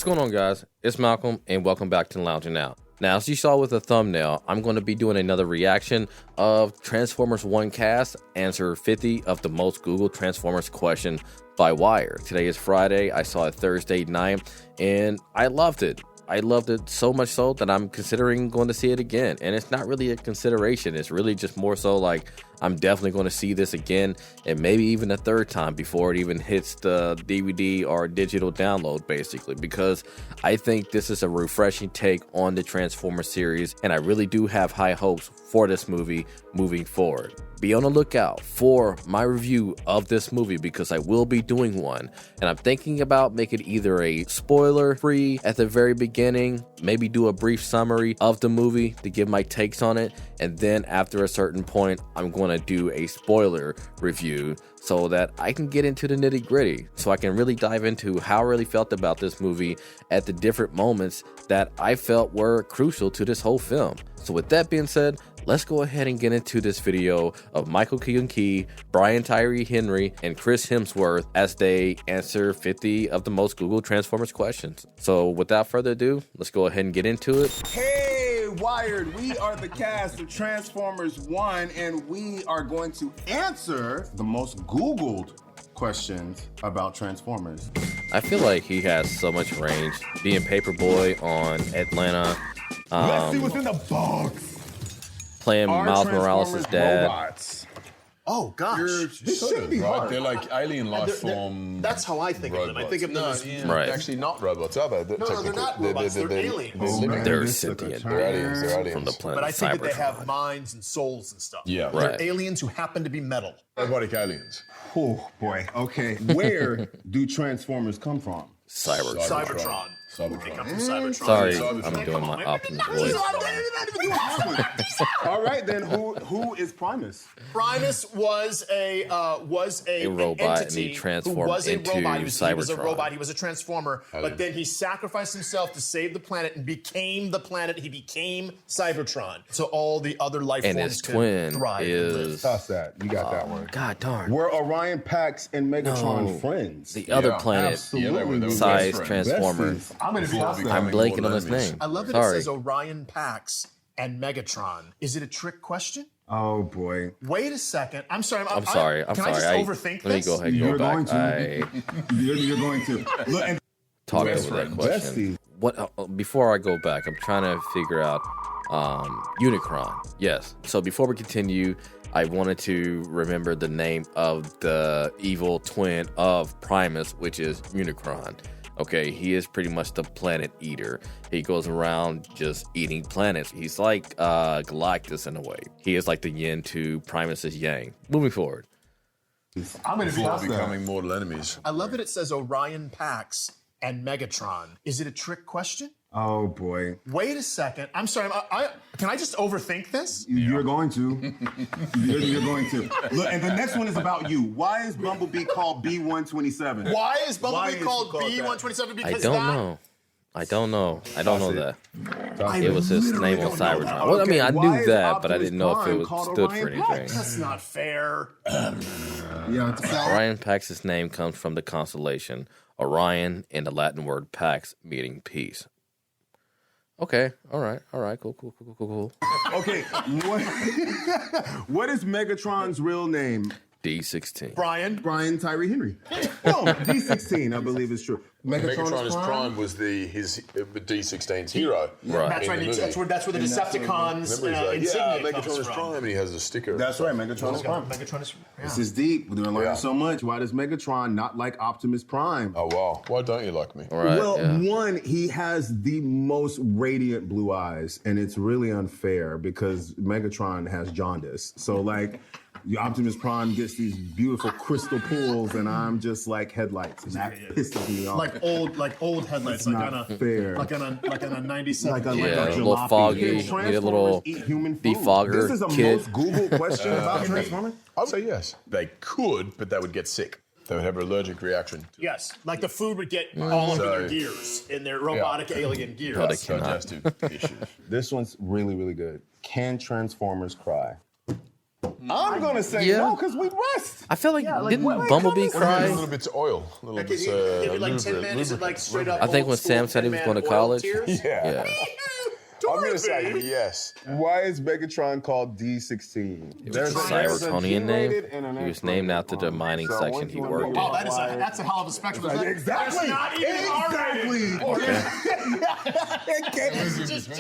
What's going on, guys? It's Malcolm, and welcome back to Loung'n. Now, as you saw with the thumbnail, I'm going to be doing another reaction of Transformers 1 cast, answer 50 of the most Googled Transformers question by Wire. Today is Friday. I saw it Thursday night, and I loved it. I loved it so much so that I'm considering going to see it again. And it's not really a consideration. It's really just more so like I'm definitely going to see this again and maybe even a third time before it even hits the DVD or digital download, basically, because I think this is a refreshing take on the Transformers series. And I really do have high hopes for this movie moving forward. Be on the lookout for my review of this movie because I will be doing one. And I'm thinking about making either a spoiler free at the very beginning, maybe do a brief summary of the movie to give my takes on it. And then after a certain point, I'm going to do a spoiler review so that I can get into the nitty gritty. So I can really dive into how I really felt about this movie at the different moments that I felt were crucial to this whole film. So with that being said, let's go ahead and get into this video of Michael-Key, Brian Tyree Henry, and Chris Hemsworth as they answer 50 of the most Googled Transformers questions. So without further ado, let's go ahead and get into it. Hey, Wired, we are the cast of Transformers 1, and we are going to answer the most Googled questions about Transformers. I feel like he has so much range. Being Paperboy on Atlanta. Let's see what's in the box. Playing Miles Morales' dad. Robots? Oh gosh, This shouldn't be hard. They're like alien life form. That's how I think of them. I think of them as Right. They're actually not robots, are they? no, they're not robots. They're aliens. They're sentient. They're aliens. They're aliens. From the planet But I think that they Cybertron. have minds and souls and stuff. Yeah. Right. They're aliens who happen to be metal. Robotic aliens. Oh, boy. Okay. Where do Transformers come from? Cybertron. Cybertron. They come from Cybertron. Sorry, Cybertron. I'm doing my Optimus voice. All right, then. Who is Primus? Primus was a robot, an and entity he transformed who was a into robot. He was a Cybertron. robot. He was a transformer. But then he sacrificed himself to save the planet and became the planet. He became Cybertron. So all the other life And forms his could twin thrive and live. is Toss that. You got that one. God darn. Were Orion Pax and Megatron friends? The other Yeah, planet absolutely. Yeah, they were size best friends. transformer. Besties. I'm gonna Before toss we that. I'm becoming blanking on his enemies. name. I love that Sorry. it says Orion Pax and Megatron. Is it a trick question? Oh boy. Wait a second. I'm sorry. I'm sorry. Can I just overthink Let me this? go ahead and You're go going back. to. I You're going to. Look, and talked Best over that friends. question. What? Before I go back, I'm trying to figure out Unicron. Yes. So before we continue, I wanted to remember the name of the evil twin of Primus, which is Unicron. Okay, he is pretty much the planet eater. He goes around just eating planets. He's like Galactus in a way. He is like the yin to Primus's yang. Moving forward. I'm gonna Before toss that. becoming mortal enemies. I love that it says Orion Pax and Megatron. Is it a trick question? Oh boy. Wait a second. I'm sorry. Can I just overthink this? You're going to. You're going to. Look, and the next one is about you. Why is Bumblebee called B-127? Why is Bumblebee is called he called B-127? I Because don't know. I don't know that. It was his name on Cybertron. Well, I mean, I Why knew is that, but I Optimus didn't know if it Prime was called stood for Orion Pax? anything. That's not fair. Yeah, it's Orion Pax's name comes from the constellation Orion and the Latin word Pax, meaning peace. Okay, all right, cool. Okay, what is Megatron's real name? D16. Brian Tyree Henry. No, D16, I believe is true. Megatron's Prime was his D16's hero. Right. That's right. In the That's where the Decepticons Remember, he's insignia like, comes Megatron is from. Prime, and he has a sticker. That's right, Megatron is Prime. Megatron is. Yeah. This is deep. We're gonna learn Yeah. so much. Why does Megatron not like Optimus Prime? Oh, wow. Why don't you like me? All right. Well, yeah. one, he has the most radiant blue eyes, and it's really unfair because Megatron has jaundice. So, like, the Optimus Prime gets these beautiful crystal pools, and I'm just like headlights, and that pisses me off. Like old headlights, It's like not on a fair. like on a 97. Like Yeah, a jalopy. little foggy. Can You need a Transformers little eat human food? defogger This is a kit. most Googled question about Transformers. I'd say yes. They could, but they would get sick. They would have an allergic reaction. Yes, like the food would get all over their So- gears in their robotic alien gears. No, they cannot. Digestive issues. This one's really, really good. Can Transformers cry? I'm gonna say no because we rust. I feel like didn't Bumblebee cry? A little bit of oil. A little bit Give it like 10 men. Is it like straight up? I think when Sam said he was going to college. Yeah. I'm gonna say yes. Why is Megatron called D16? There's a Cybertronian name. He was named after the mining section he worked in. Oh, that's a hell of a spectrum. Exactly.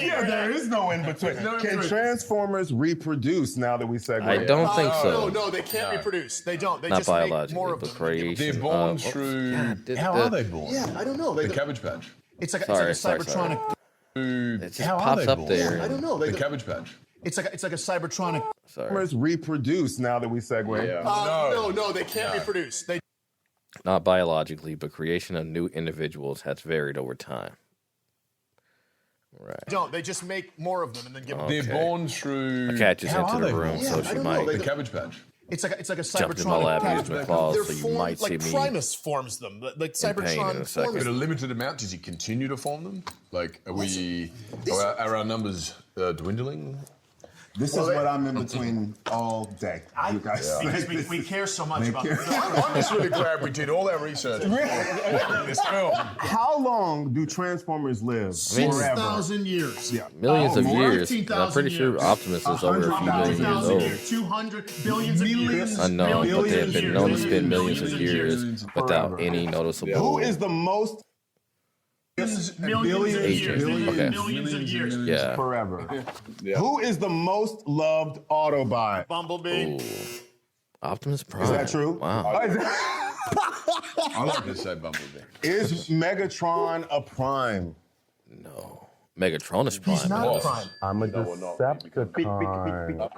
Yeah, there is no in between. Can Transformers reproduce now that we segue? I don't think so. No, they can't reproduce. They don't. They Not just make biologically, more of but them. creation. They're born through. How are they born? Yeah, I don't know. The Cabbage Patch. It's like a Sorry. Cybertronic. It just How are pops they up born? there. I don't know. The Cabbage Patch. It's like a Cybertronic. Sorry. Transformers reproduce now that we segue. No, they can't reproduce. They Not biologically, but creation of new individuals has varied over time. Right. don't. They just make more of them and then give them. They're born through. A cat just How entered are the they room, born? so I she don't know. might They- The Cabbage Patch. It's like a jump in my lap, use my claws, They're so you formed might see like me. Primus forms them. Like pain in Cybertron a second. forms In a them. limited amount, does he continue to form them? Like, are our numbers dwindling? This is what I'm in between all day. You guys. Because we care so much about them. I'm just really glad we did all our research for this film. How long do Transformers live? mean, Forever. 6,000 years. Yeah. Millions of years. 14,000 I'm pretty sure years. Optimus is over a few million years 100,000 old. years. 200 billions of years. I know, but Billions they have of been years. known to spend millions of Billions years without forever. any noticeable Who is the most Millions of Billions, years. okay. Millions of years. Yeah. forever? Who is the most loved Autobot? Bumblebee. Ooh. Optimus Prime. Is that true? Wow. I like to say Bumblebee. Is Megatron a Prime? No. Megatron is Prime. He's not a prime. I'm a Decepticon.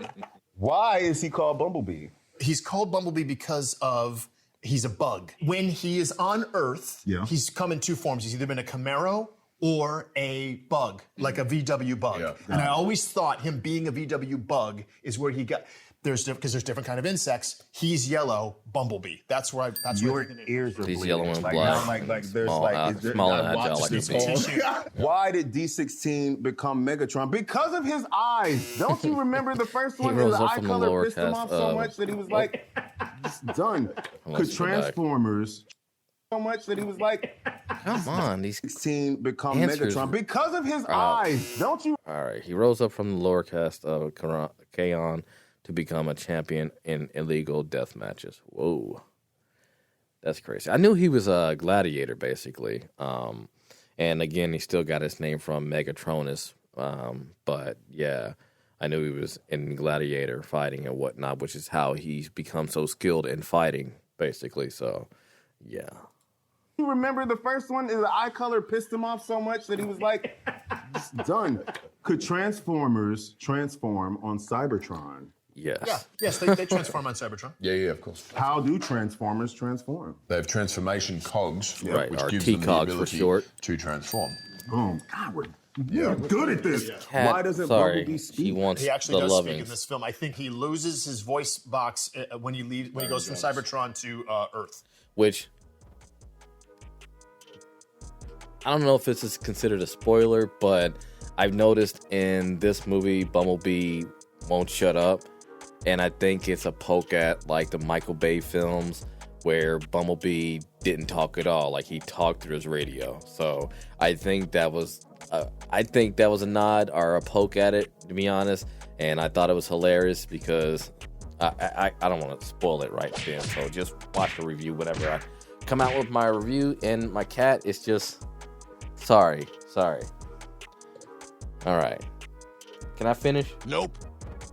Why is he called Bumblebee? He's called Bumblebee because of he's a bug. When he is on Earth, he's come in two forms. He's either been a Camaro or a bug, like a VW bug. Yeah. And I always thought him being a VW bug is where he got. Because there's different kind of insects. He's yellow, Bumblebee. That's where I. That's Your where I think it is. ears are He's bleeding. yellow and like, black. now, like there's Small, like is there- small and I agile watched like this a bee. all. Why did D16 become Megatron? Because of his eyes. Don't you remember the first one? rose The up eye from the color lower pissed him cast off so of- much that he was like, it's done. Unless Could you go back. Transformers so much that he was like, Come on. These. 16 become Answers. Megatron because of his eyes. Don't you? All right. He rose up from the lower cast of Kaon to become a champion in illegal death matches. Whoa. That's crazy. I knew he was a gladiator, basically. And again, he still got his name from Megatronus. But yeah, I knew he was in gladiator fighting and whatnot, which is how he's become so skilled in fighting, basically. So, yeah. You remember the first one? The eye color pissed him off so much that he was like, it's done. Could Transformers transform on Cybertron? Yes. Yeah. Yes, they transform on Cybertron. Yeah, of course. How do Transformers transform? They have transformation cogs, Right, which or gives them the T-cogs for ability short. to transform. Oh, God, we're good at this. Cat, Why doesn't sorry, Bumblebee speak? he wants He actually the does speak in lovings. this film. I think he loses his voice box when he goes from Cybertron to Earth. Which I don't know if this is considered a spoiler, but I've noticed in this movie Bumblebee won't shut up, and I think it's a poke at like the Michael Bay films where Bumblebee didn't talk at all, like he talked through his radio. So I think that was a nod or a poke at it, to be honest, and I thought it was hilarious because I don't want to spoil it right then. So just watch the review, whatever I come out with my review, and my cat is just sorry. All right, can I finish? Nope.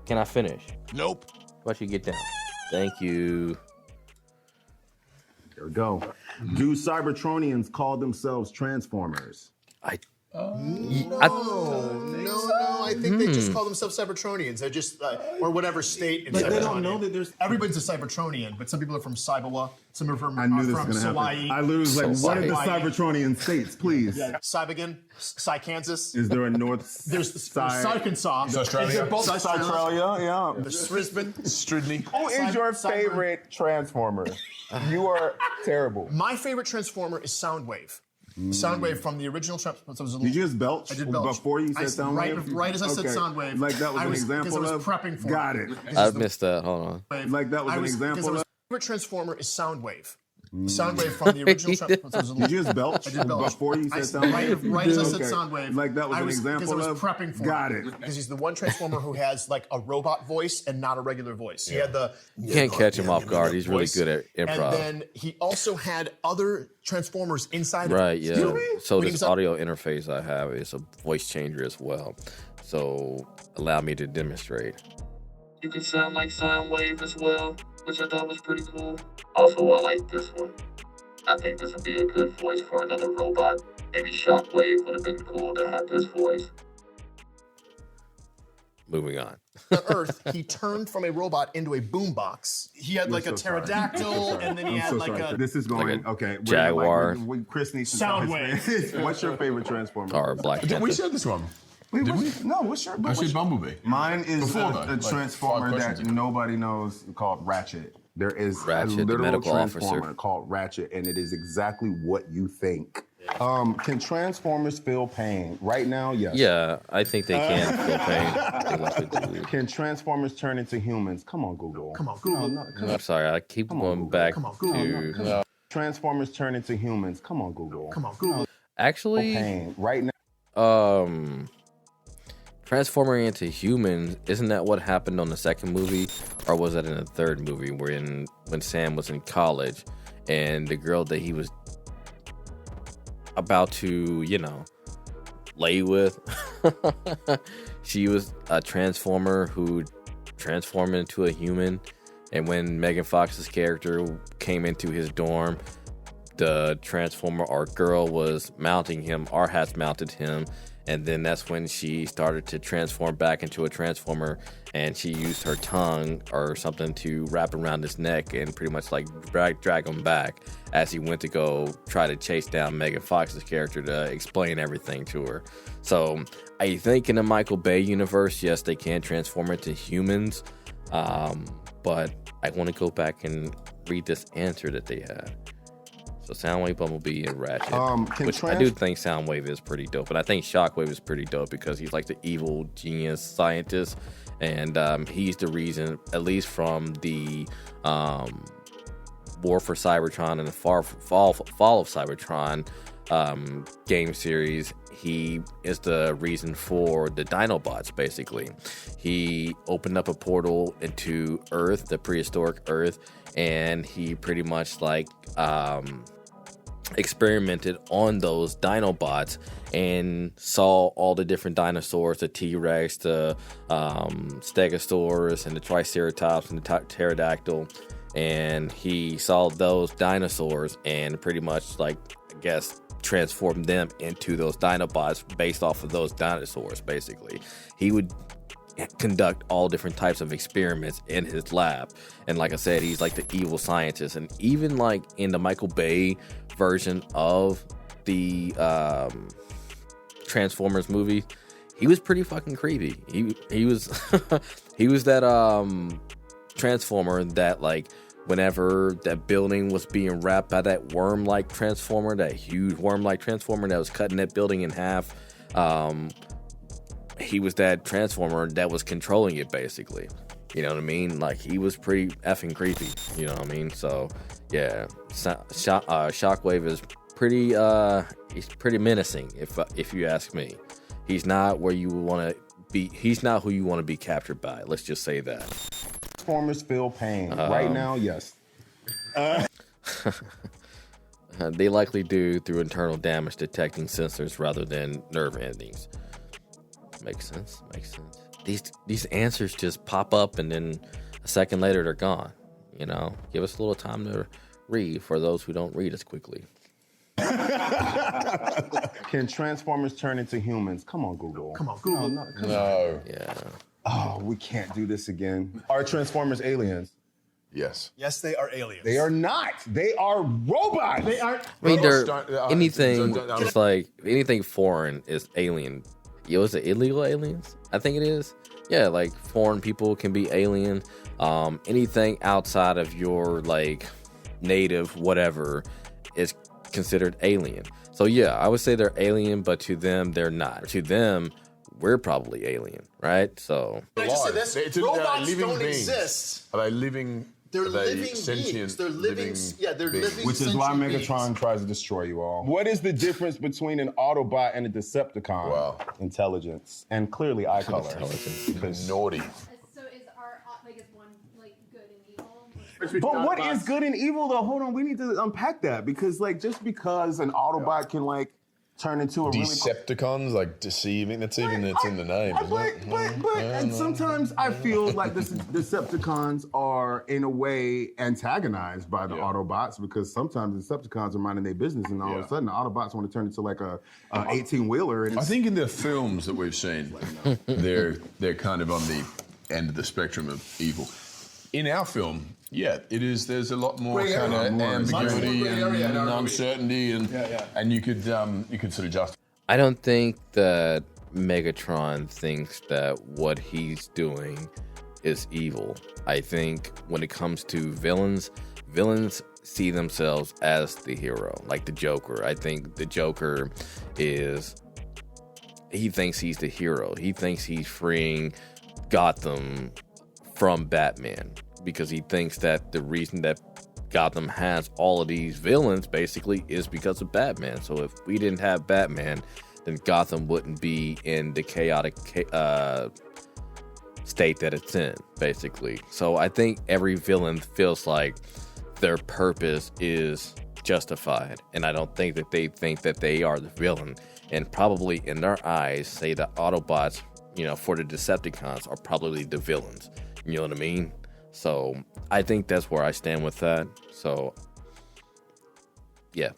Can I finish? Nope. Why don't you get down? Thank you. There we go. Do Cybertronians call themselves Transformers? No, I think they just call themselves Cybertronians. They're just, or whatever state in Cybertronian. they don't know that there's... Everybody's a Cybertronian, but some people are from Cyberwa, some are from, I knew this from was going to Hawaii. happen. I literally was like, what are the Hawaii. Cybertronian states, please? Cybergan, Kansas. Is there a North... There's Arkansas. Australia. They're both Australia, yeah. There's Brisbane. Stridney. Who is your favorite Transformer? You are terrible. My favorite Transformer is Soundwave. Soundwave from the original Transformers. Did you just belch? I did belch. Before you said Soundwave? Right as I said Soundwave. Like that was an example because I of? was prepping for Got it. it. I missed that. Hold on. Like that was an example of? My favorite Transformer is Soundwave. Soundwave from the original Transformers. Did you just belch? I did belch. Before you said Soundwave? Right as I said Soundwave. Like that was an example because I was of? prepping for Got it. it. Because he's the one Transformer who has like a robot voice and not a regular voice. He had the... You can't catch him off guard. He's really good at improv. And then he also had other Transformers inside Right, of yeah. So When he this was audio interface I have is a voice changer as well. So allow me to demonstrate. You can sound like Soundwave as well, which I thought was pretty cool. Also, I like this one. I think this would be a good voice for another robot. Maybe Shockwave would have been cool to have this voice. Moving on. on Earth, he turned from a robot into a boombox. He had like a pterodactyl, and then he had like a... This is going, like a okay. Jaguar. Chris needs to tell his Soundwave. face. What's your favorite Transformer? Or Black Did Panther. we share this one? Did we? No, what's your... I said Bumblebee. Mine is Before, though, a like, Transformer 5 that questions ago. nobody knows called Ratchet. There is Ratchet, a the literal medical Transformer officer. called Ratchet, and it is exactly what you think. Can Transformers feel pain? Right now, yes. Yeah, I think they can feel pain. They likely do. Can Transformers turn into humans? Come on, Google. Come on, Google. I'm sorry, I keep going back Come on, Google. to... Transformers turn into humans. Come on, Google. Come on, Google. Actually, Pain. Right now. transforming into humans, isn't that what happened on the second movie? Or was that in the third movie when Sam was in college and the girl that he was about to, lay with, she was a transformer who transformed into a human. And when Megan Fox's character came into his dorm, the transformer or girl was mounting him or has mounted him. And then that's when she started to transform back into a transformer, and she used her tongue or something to wrap around his neck and pretty much like drag him back as he went to go try to chase down Megan Fox's character to explain everything to her. So I think in the Michael Bay universe, yes, they can transform into humans. But I want to go back and read this answer that they had. So Soundwave, Bumblebee, and Ratchet, which I do think Soundwave is pretty dope, and I think Shockwave is pretty dope because he's like the evil genius scientist, and he's the reason, at least from the War for Cybertron and the Fall of Cybertron game series, he is the reason for the Dinobots, basically. He opened up a portal into Earth, the prehistoric Earth, and he pretty much experimented on those Dinobots and saw all the different dinosaurs, the T-Rex, the Stegosaurus, and the Triceratops, and the Pterodactyl. And he saw those dinosaurs and pretty much, transformed them into those Dinobots based off of those dinosaurs, basically. He would conduct all different types of experiments in his lab. And like I said, he's like the evil scientist. And even like in the Michael Bay version of the Transformers movie, he was pretty fucking creepy. He was he was that Transformer that whenever that building was being wrapped by that worm-like transformer, that huge worm-like transformer that was cutting that building in half, he was that transformer that was controlling it, basically. You know what I mean? He was pretty effing creepy. You know what I mean? So, yeah, Shockwave is pretty. He's pretty menacing, if you ask me. He's not where you want to be. He's not who you want to be captured by. Let's just say that. Transformers feel pain. Right now, yes. They likely do through internal damage detecting sensors rather than nerve endings. Makes sense. These answers just pop up and then a second later they're gone. Give us a little time to read for those who don't read as quickly. Can Transformers turn into humans? Come on, Google. Come on, Google. No. Yeah. Oh, we can't do this again. Are Transformers aliens? Yes. Yes, they are aliens. They are not. They are robots. They are. I mean, anything foreign is alien. Is it illegal aliens? I think it is. Yeah, foreign people can be alien. Anything outside of your native whatever is considered alien. So yeah, I would say they're alien, but to them, they're not. To them, we're probably alien, right? So Can I just say this? It's Robots living don't beings. exist. Are they living? They're are they living sentient, beings. They're living. Yeah, they're beings? living. Which is why sentient Megatron beings. tries to destroy you all. What is the difference between an Autobot and a Decepticon? Wow. Intelligence. And clearly eye color. Because naughty. So is our is one like good and evil? But what is good and evil though? Hold on, we need to unpack that because like just because an Autobot can like turn into a really Decepticons, like deceiving. That's even it's in the name. and sometimes I feel like the Decepticons are in a way antagonized by the Autobots because sometimes the Decepticons are minding their business and all of a sudden the Autobots want to turn into like a 18-wheeler. I think in the films that we've seen, they're kind of on the end of the spectrum of evil. In our film, it is. There's a lot more kind of ambiguity and uncertainty, and you could sort of justify. I don't think that Megatron thinks that what he's doing is evil. I think when it comes to villains see themselves as the hero, like the Joker. I think the Joker he thinks he's the hero. He thinks he's freeing Gotham from Batman because he thinks that the reason that Gotham has all of these villains basically is because of Batman. So if we didn't have Batman, then Gotham wouldn't be in the chaotic state that it's in, basically. So I think every villain feels like their purpose is justified, and I don't think that they think that they are the villain. And probably in their eyes, say the Autobots, for the Decepticons are probably the villains. You know what I mean? So I think that's where I stand with that. So, yeah.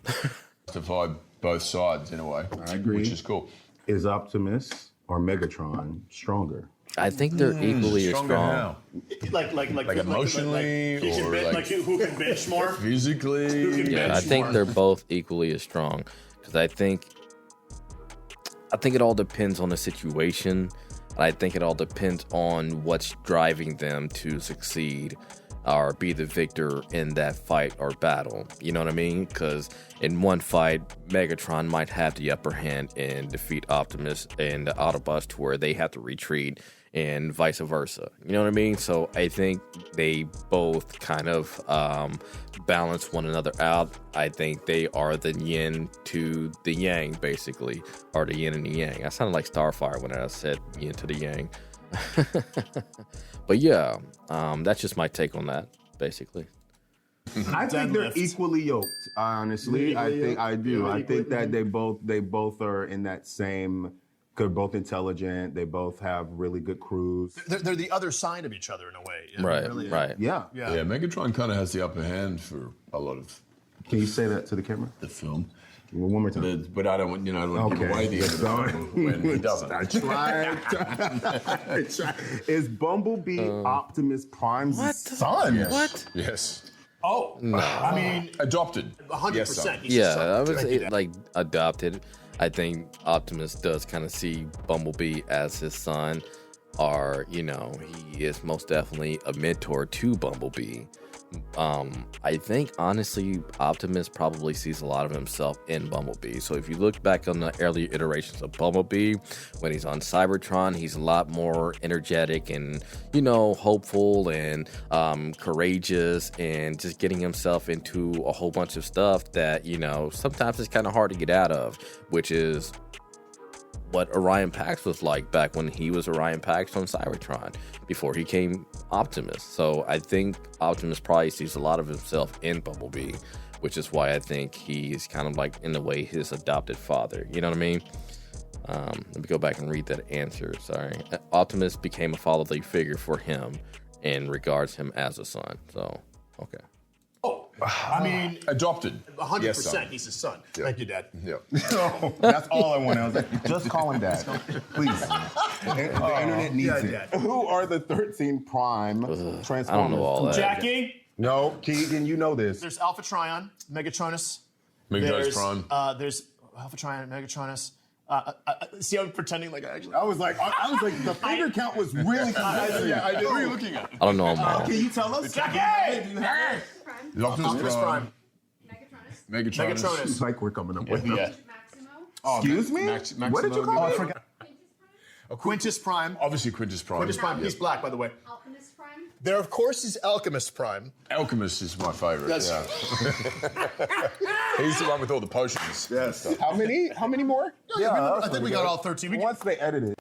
Justify both sides in a way. I agree. Which is cool. Is Optimus or Megatron stronger? I think they're equally as Stronger strong. how? Like emotionally who can bench more? Physically. Yeah, I think they're both equally as strong because I think it all depends on the situation. I think it all depends on what's driving them to succeed or be the victor in that fight or battle. You know what I mean? Because in one fight, Megatron might have the upper hand and defeat Optimus and the Autobots to where they have to retreat and vice versa. You know what I mean? So I think they both kind of balance one another out. I think they are the yin to the yang, basically, or the yin and the yang. I sounded like Starfire when I said yin to the yang. But yeah, that's just my take on that, basically. I think they're equally yoked. Honestly, I think that they both are in that same. They're both intelligent. They both have really good crews. They're the other side of each other in a way. Right, Really, right. Yeah. Yeah, Megatron kind of has the upper hand for a lot of Can you say that to the camera? the film. One more time. But I don't want to give away the end of the film when he doesn't. I tried. Is Bumblebee Optimus Prime's son? Yes. What? Yes. Oh, No. I mean, Adopted. 100%. Yes, son. He's his son. Yeah, I would Thank say you, like adopted. I think Optimus does kind of see Bumblebee as his son, or he is most definitely a mentor to Bumblebee. I think honestly, Optimus probably sees a lot of himself in Bumblebee. So if you look back on the earlier iterations of Bumblebee, when he's on Cybertron, he's a lot more energetic and hopeful and courageous, and just getting himself into a whole bunch of stuff that sometimes it's kind of hard to get out of, which is what Orion Pax was like back when he was Orion Pax on Cybertron before he came Optimus. So I think Optimus probably sees a lot of himself in Bumblebee, which is why I think he's kind of like, in a way, his adopted father. You know what I mean? Let me go back and read that answer. Sorry. Optimus became a fatherly figure for him and regards him as a son. So, okay. I mean, Adopted. 100%. Yes, son. He's his son. Thank you, Dad. Yeah. No, that's all I want. I was like, just call him Dad, please. The internet needs it. Dad. Who are the 13 Prime Transformers? I don't know all that. Jackie, No, Keegan, you know this. there's Alpha Trion, Megatronus. Megatronus Prime. There's Alpha Trion, Megatronus. See, I'm pretending like I actually. I was like, the finger count was really confusing. Yeah, I did. Who are you looking at? I don't know them all. Can you tell us? Jackie! Prime, Optimus Optimus Prime. Megatronus. Megatronus. Megatronus. Like we're coming up with them. Yeah. Excuse me? What did you call it? Quintus Prime. Obviously, Quintus Prime. Quintus Prime. Yeah. He's black, by the way. Optimus Prime. There, of course, is Alchemist Prime. Alchemist is my favorite. That's- Yeah. He's the one with all the potions. Yes. How many more? I think we got all 13. Once they edit it.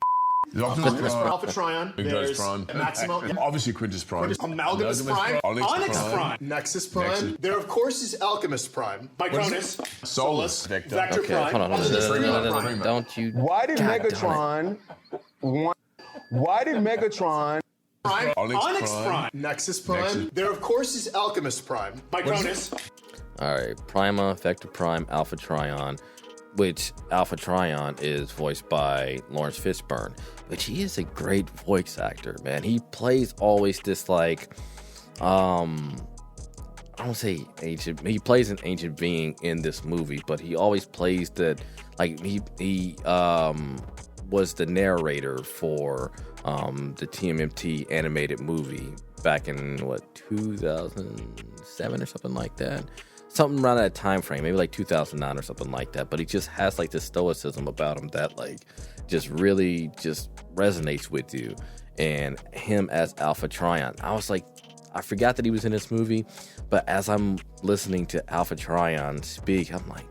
There's Optimus Optimus Prime. Alpha Trion. There's Prime. Maximo. Obviously, Quintus Prime. Amalgamus Prime. Onyx Prime. Nexus Prime. Nexus. There, of course, is Alchemist Prime. Micronus. Solus. Vector. Vector Okay, Prime. hold on. Prime. Don't you? Why did God damn it. Megatron want? Why did Megatron? Prime. Onyx Prime. Nexus Prime. Nexus. There, of course, is Alchemist Prime. Micronus. All right, Prima, Vector Prime, Alpha Trion, which Alpha Trion is voiced by Lawrence Fishburne, which he is a great voice actor, man. He plays always this like, I don't say ancient. He plays an ancient being in this movie, but he always plays that like he was the narrator for the TMNT animated movie back in 2007 or something like that. Something around that time frame, maybe like 2009 or something like that. But he just has like this stoicism about him that like just really just resonates with you. And him as Alpha Trion, I was like, I forgot that he was in this movie, but as I'm listening to Alpha Trion speak, I'm like,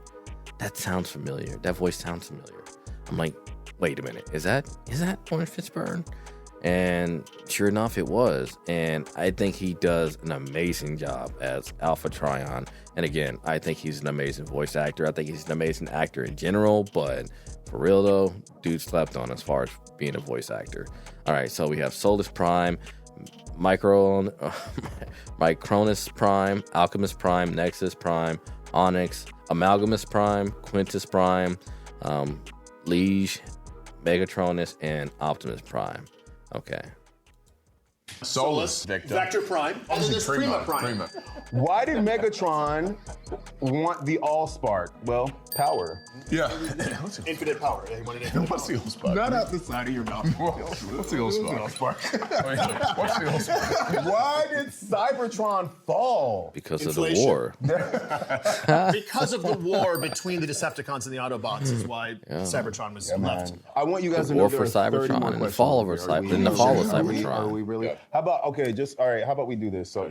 that sounds familiar. That voice sounds familiar. I'm like, wait a minute, is that Lawrence Fishburne? And sure enough, it was. And I think he does an amazing job as Alpha Trion. And again, I think he's an amazing voice actor. I think he's an amazing actor in general. But for real, though, dude slept on as far as being a voice actor. All right, so we have Solus Prime, Micronus Prime, Alchemist Prime, Nexus Prime, Onyx, Amalgamus Prime, Quintus Prime, Liege, Megatronus, and Optimus Prime. Okay. Solus. Vector Prime. And then there's Prima Prime. Why did Megatron want the Allspark? Well, power. Yeah. Infinite power. He wanted infinite What's the power. Allspark? Not out the side of your mouth. What's the Allspark? What's the Allspark? Why did Cybertron fall? Because Inflation. of the war. Because of the war between the Decepticons and the Autobots is why Cybertron was left. I want you guys to War know for there are 30 Cybertron more and the questions fall of here. Cyber- Are we- and the fall of are we- Cybertron. Are we really? How about all right? How about we do this? So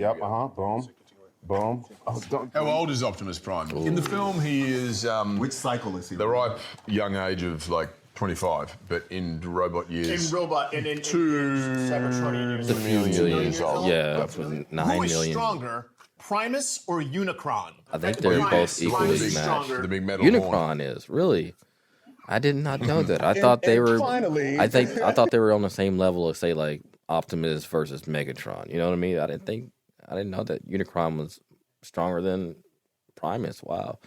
boom. Oh, don't. How old is Optimus Prime? In the film, he is Which cycle is he? the ripe young age of like 25, but in robot years, In robot and in Cybertronian years. A few million years old. Yeah, Who 9 is million. stronger, Primus or Unicron? I think they're Primus. both equally Primus is matched. stronger. the big metal horn. Unicron is really. I did not know that. I thought they were. finally- I thought they were on the same level as say like Optimus versus Megatron. You know what I mean? I didn't know that Unicron was stronger than Primus. Wow.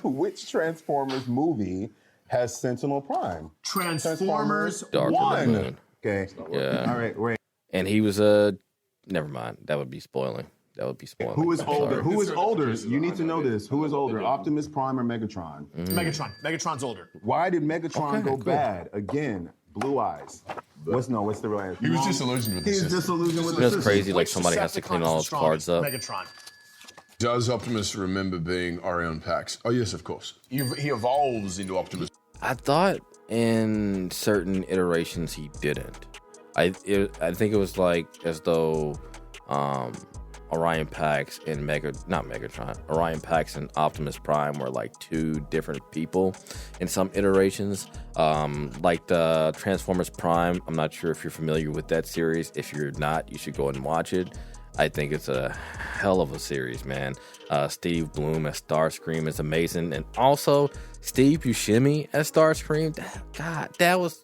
Which Transformers movie has Sentinel Prime? Transformers Dark of the 1. Moon. Okay. Yeah. All right, wait. And he was never mind. That would be spoiling. Who is I'm older? sorry. Who is older? You need to know this. Who is older, Optimus Prime or Megatron? Megatron. Megatron's older. Why did Megatron Okay, go cool. bad? Again, blue eyes. What's the real answer? He was disillusioned with the He's system. disillusioned with You the know, it's system. crazy. Like Which somebody has to clean Decepticon all is his the cards up. strongest? Megatron. Does Optimus remember being Orion Pax? Oh, yes, of course. He evolves into Optimus. I thought in certain iterations he didn't. I think it was like as though Orion Pax and Orion Pax and Optimus Prime were like two different people in some iterations. Like the Transformers Prime, I'm not sure if you're familiar with that series. If you're not, you should go and watch it. I think it's a hell of a series, man. Steve Bloom as Starscream is amazing. And also, Steve Buscemi as Starscream. God, that was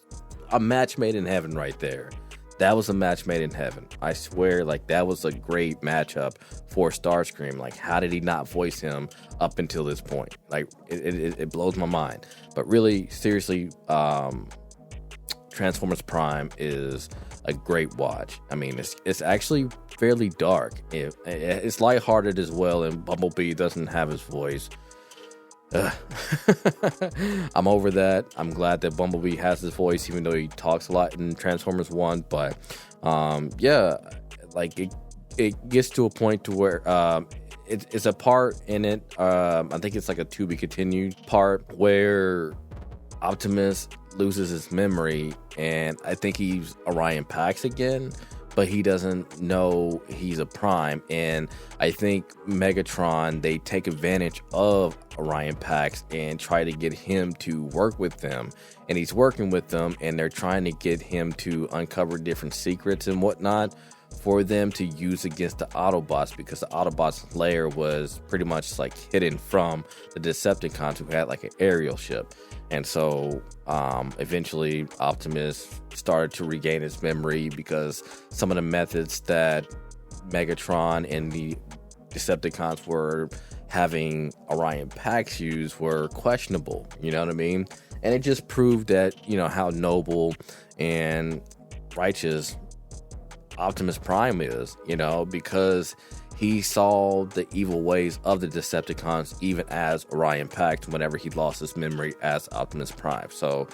a match made in heaven right there. That was a match made in heaven. I swear, like, that was a great matchup for Starscream. Like, how did he not voice him up until this point? Like, it blows my mind. But really, seriously, Transformers Prime is a great watch. I mean, it's actually fairly dark. It's lighthearted as well, and Bumblebee doesn't have his voice. I'm over that. I'm glad that Bumblebee has his voice, even though he talks a lot in Transformers 1. But yeah, like it gets to a point to where it's a part in it. I think it's like a to be continued part where Optimus loses his memory, and I think he's Orion Pax again, but he doesn't know he's a Prime. And I think Megatron, they take advantage of Orion Pax and try to get him to work with them. And he's working with them, and they're trying to get him to uncover different secrets and whatnot for them to use against the Autobots, because the Autobots' lair was pretty much like hidden from the Decepticons, who had like an aerial ship. And so eventually Optimus started to regain his memory because some of the methods that Megatron and the Decepticons were having Orion Pax use were questionable, you know what I mean? And it just proved that, you know, how noble and righteous Optimus Prime is, you know, because he saw the evil ways of the Decepticons even as Orion Pax whenever he lost his memory as Optimus Prime. So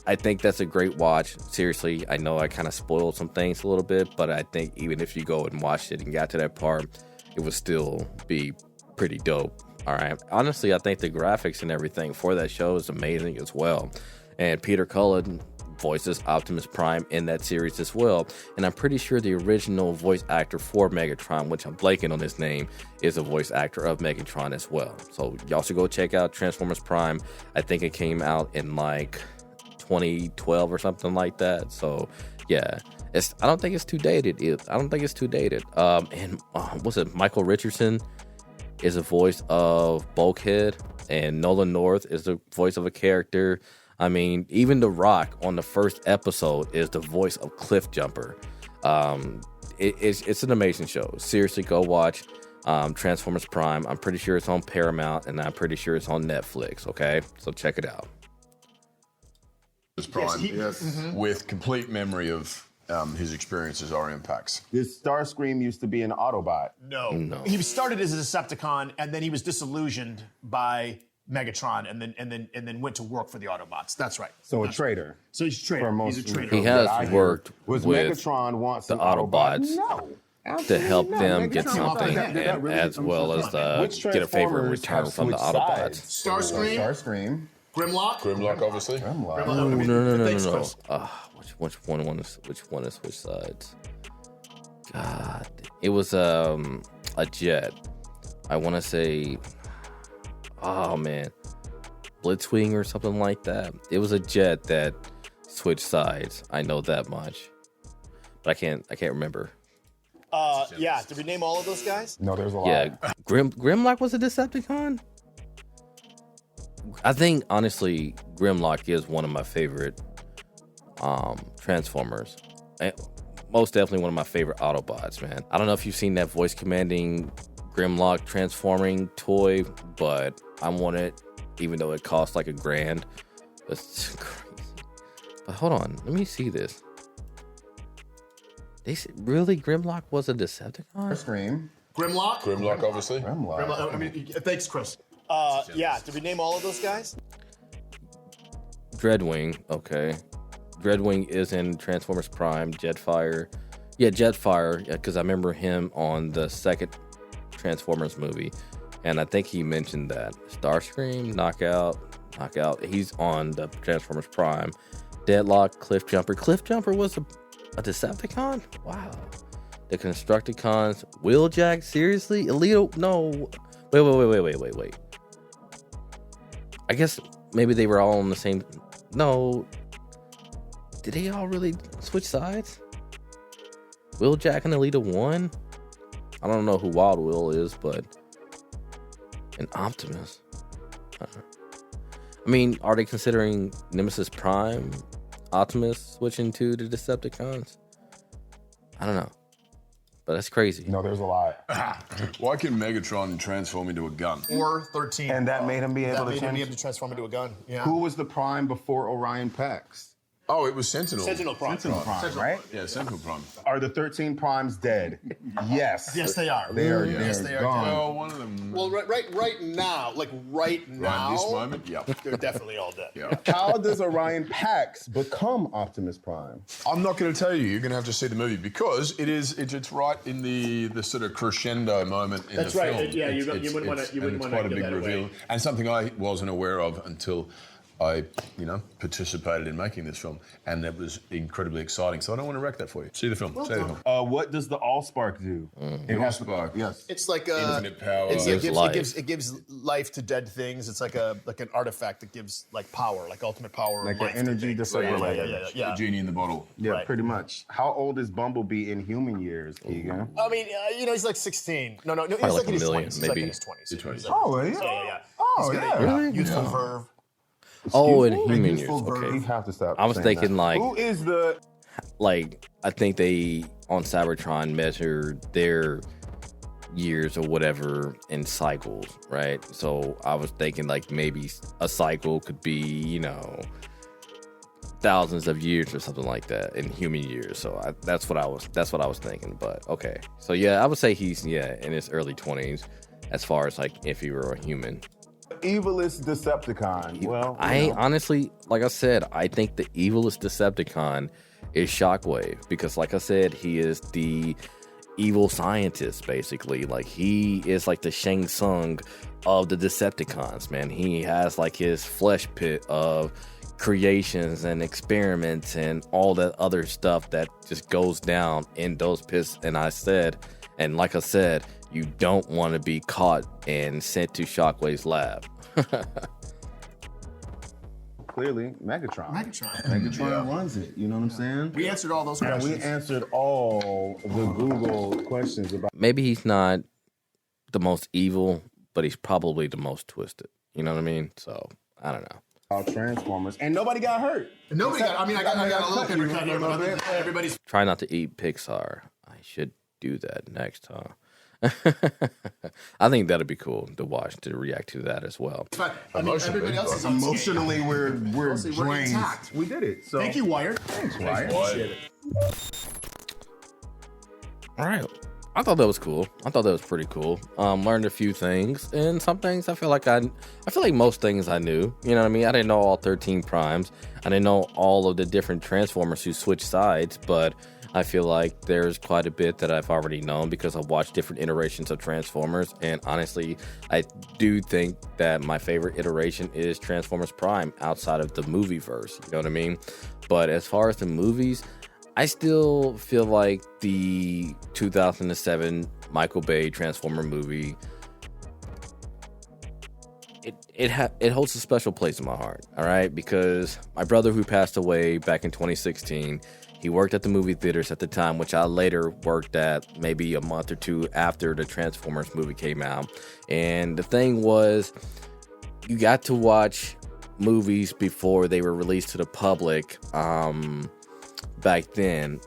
I think that's a great watch. Seriously, I know I kind of spoiled some things a little bit, but I think even if you go and watched it and got to that part, it would still be pretty dope. All right. Honestly, I think the graphics and everything for that show is amazing as well. And Peter Cullen voices Optimus Prime in that series as well. And I'm pretty sure the original voice actor for Megatron, which I'm blanking on his name, is a voice actor of Megatron as well. So y'all should go check out Transformers Prime. I think it came out in like 2012 or something like that. So yeah, I don't think it's too dated. And what's it? Michael Richardson is a voice of Bulkhead, and Nolan North is the voice of a character. I mean, even The Rock on the first episode is the voice of Cliff Jumper. It's an amazing show. Seriously, go watch Transformers Prime. I'm pretty sure it's on Paramount, and I'm pretty sure it's on Netflix. Okay, so check it out. Prime, with complete memory of his experience as Orion Pax. This Starscream used to be an Autobot. No. He started as a Decepticon, and then he was disillusioned by Megatron, and then went to work for the Autobots. That's right. So a traitor. So he's a traitor. He's a traitor. He has worked with Megatron wants the Autobots to help them get Megatron something, and as well as get a favor in return from the Autobots. Starscream. Grimlock, obviously. No. Which one is which sides? God, it was a jet. I want to say, oh man, Blitzwing or something like that. It was a jet that switched sides. I know that much, but I can't remember. Yeah. Did we name all of those guys? No, there's a lot. Yeah, Grimlock was a Decepticon. I think honestly, Grimlock is one of my favorite Transformers. And most definitely one of my favorite Autobots, man. I don't know if you've seen that voice commanding Grimlock transforming toy, but I want it, even though it costs like $1,000. That's crazy. But hold on, let me see this. They said, really, Grimlock was a Decepticon? Grimlock, obviously. I mean, thanks, Chris. Yeah. Did we name all of those guys? Dreadwing, okay. Dreadwing is in Transformers Prime. Jetfire. Yeah, Jetfire, because I remember him on the second Transformers movie, and I think he mentioned that. Starscream, Knockout. He's on the Transformers Prime. Deadlock, Cliff Jumper. Cliff Jumper was a Decepticon? Wow. The Constructicons. Wheeljack? Seriously? Elito? No. Wait. I guess maybe they were all on the same... No. Did they all really switch sides? Wheeljack and Elita won? I don't know who Wild Will is, but... And Optimus. I mean, are they considering Nemesis Prime, Optimus switching to the Decepticons? I don't know. But that's crazy. No, there's a lot. Why can Megatron transform into a gun? Or 13. And that made him be able to transform into a gun. Yeah. Who was the Prime before Orion Pax? Oh, it was Sentinel. Sentinel Prime. Sentinel Prime, right? Yeah, Sentinel Prime. Are the 13 primes dead? Yes. Yes, they are. They are. Yes, they are. gone. Well, one of them. Well, right now, Right this moment, yeah. they're definitely all dead. Yeah. How does Orion Pax become Optimus Prime? I'm not going to tell you. You're going to have to see the movie because it's right in the sort of crescendo moment in That's the right. film. Yeah, you wouldn't want to. You wouldn't want to quite a give big that reveal, away. and something I wasn't aware of until I, participated in making this film, and that was incredibly exciting. So I don't want to wreck that for you. See the film. See the film. What does the Allspark do? The Allspark. Yes. It's like Infinite power. It gives life to dead things. It's like an artifact that gives like power, like ultimate power, Like an life to energy things. defibrillator. Yeah. The genie in the bottle. Yeah, Right. pretty much. How old is Bumblebee in human years, Keegan? I mean, he's like 16. No, he's Probably like like in a his million, 20s. He's like maybe. in his 20s. His 20s. Oh, yeah. Yeah. Oh, He's got yeah. a youthful verve. Oh, in Excuse me? human years. Youthful verve. Okay. You have to stop. I was saying thinking, that. like- who is the? Like, I think they on Cybertron measure their years or whatever in cycles, right? So I was thinking like maybe a cycle could be, thousands of years or something like that in human years. So that's what I was thinking. But okay, so yeah, I would say he's in his early 20s as far as like if he were a human. Evilest Decepticon. Well, Honestly, like I said, I think the evilest Decepticon is Shockwave because, like I said, he is the evil scientist, basically. Like, he is like the Shang Tsung of the Decepticons, man. He has like his flesh pit of creations and experiments and all that other stuff that just goes down in those pits. And like I said, you don't want to be caught and sent to Shockwave's lab. clearly Megatron. Megatron. Runs it. You know what I'm saying? We answered all those And questions. we answered all the Google questions about. Maybe he's not the most evil, but he's probably the most twisted. You know what I mean? So, I don't know. Transformers, and nobody got hurt. Nobody got. I mean, I got a little paper cut here, but everybody's. Try not to eat Pixar. I should do that next, huh? I think that'd be cool to watch, to react to that as well. Fine. I mean, everybody else is Emotionally, we're Mostly we're drained. intact. We did it. So Thank you, Wired. Thanks, Wyatt. Appreciate it. All right. I thought that was cool. I thought that was pretty cool. Learned a few things, and some things I feel like most things I knew. You know what I mean? I didn't know all 13 primes. I didn't know all of the different Transformers who switch sides, but I feel like there's quite a bit that I've already known because I've watched different iterations of Transformers. And honestly, I do think that my favorite iteration is Transformers Prime outside of the movie verse. You know what I mean? But as far as the movies, I still feel like the 2007 Michael Bay Transformer movie, it holds a special place in my heart, all right? Because my brother, who passed away back in 2016, he worked at the movie theaters at the time, which I later worked at maybe a month or two after the Transformers movie came out. And the thing was, you got to watch movies before they were released to the public back then,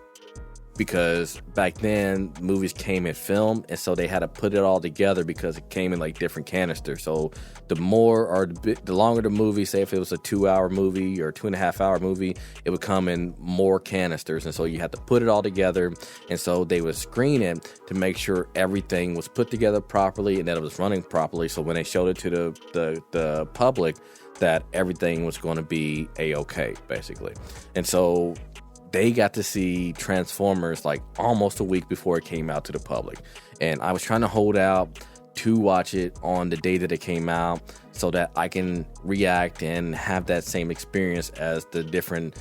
because back then movies came in film, and so they had to put it all together because it came in like different canisters. So the more or the longer the movie, say if it was a 2-hour movie or 2.5-hour movie, it would come in more canisters, and so you had to put it all together. And so they would screen it to make sure everything was put together properly and that it was running properly, so when they showed it to the public, that everything was going to be a-okay, basically. And so they got to see Transformers like almost a week before it came out to the public. And I was trying to hold out to watch it on the day that it came out so that I can react and have that same experience as the different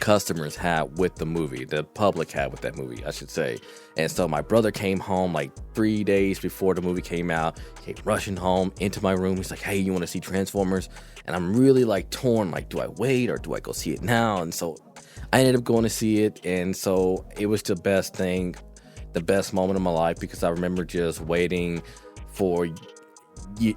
customers had with the movie, the public had with that movie, I should say. And so my brother came home like 3 days before the movie came out, came rushing home into my room. He's like, hey, you want to see Transformers? And I'm really like torn, like, do I wait or do I go see it now? And so I ended up going to see it. And so it was the best thing, the best moment of my life, because I remember just waiting for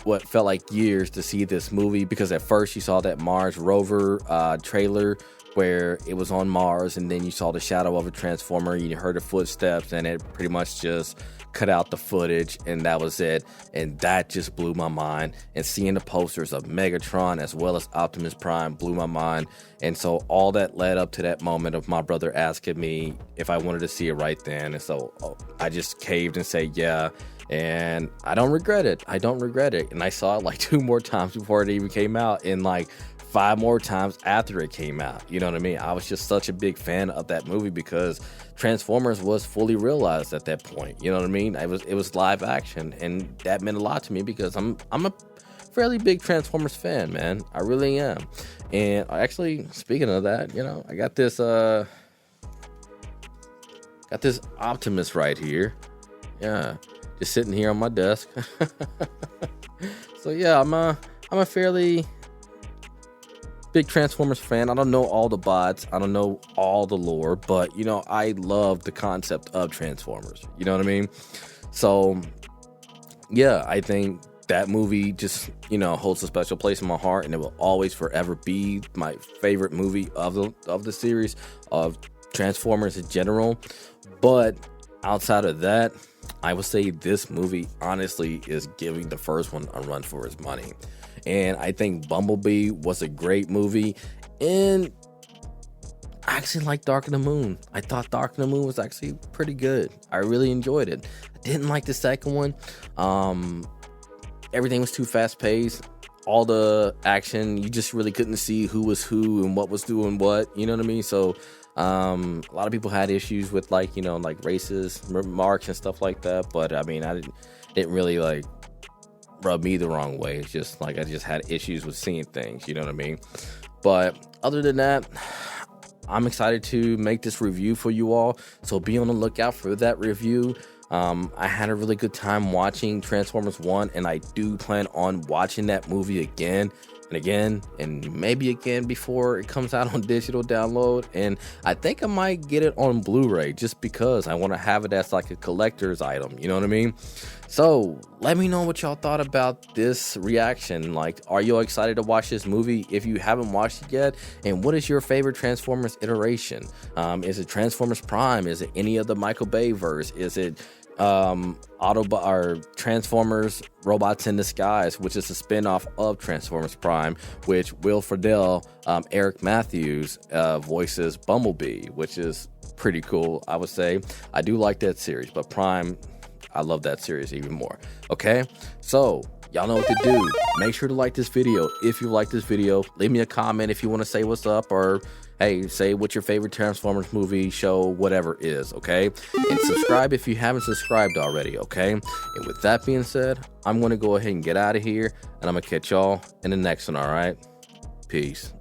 what felt like years to see this movie, because at first you saw that Mars rover trailer where it was on Mars, and then you saw the shadow of a Transformer, you heard the footsteps, and it pretty much just cut out the footage, and that was it. And that just blew my mind. And seeing the posters of Megatron as well as Optimus Prime blew my mind. And so all that led up to that moment of my brother asking me if I wanted to see it right then. And so I just caved and said yeah. And I don't regret it. I don't regret it. And I saw it like 2 more times before it even came out, and like 5 more times after it came out. You know what I mean? I was just such a big fan of that movie because Transformers was fully realized at that point. You know what I mean? It was live action, and that meant a lot to me because I'm a fairly big Transformers fan, man. I really am. And actually, speaking of that, you know, I got this Optimus right here. Yeah, just sitting here on my desk. So yeah, I'm a fairly big Transformers fan. I don't know all the bots, I don't know all the lore, but you know, I love the concept of Transformers. You know what I mean? So yeah, I think that movie just, you know, holds a special place in my heart, and it will always forever be my favorite movie of the series of Transformers in general. But outside of that, I would say this movie honestly is giving the first one a run for its money. And I think Bumblebee was a great movie. And I actually like Dark of the Moon. I thought Dark of the Moon was actually pretty good. I really enjoyed it. I didn't like the second one. Everything was too fast paced. All the action, you just really couldn't see who was who and what was doing what. You know what I mean? So a lot of people had issues with, like, you know, like racist remarks and stuff like that. But I mean, I didn't really like rub me the wrong way. It's just like I just had issues with seeing things, you know what I mean? But other than that, I'm excited to make this review for you all, so be on the lookout for that review. I had a really good time watching Transformers 1, and I do plan on watching that movie again and again and maybe again before it comes out on digital download. And I think I might get it on Blu-ray just because I want to have it as like a collector's item, you know what I mean? So let me know what y'all thought about this reaction. Like, are you excited to watch this movie if you haven't watched it yet? And what is your favorite Transformers iteration? Is it Transformers Prime? Is it any of the Michael Bay verse? Is it or Transformers Robots in Disguise, which is a spin-off of Transformers Prime, which Will Friedle, Eric Matthews voices Bumblebee, which is pretty cool, I would say. I do like that series, but Prime, I love that series even more. Okay, so y'all know what to do. Make sure to like this video if you like this video. Leave me a comment if you want to say what's up, or hey, say what your favorite Transformers movie, show, whatever is, okay? And subscribe if you haven't subscribed already, okay? And with that being said, I'm going to go ahead and get out of here, and I'm going to catch y'all in the next one, all right? Peace.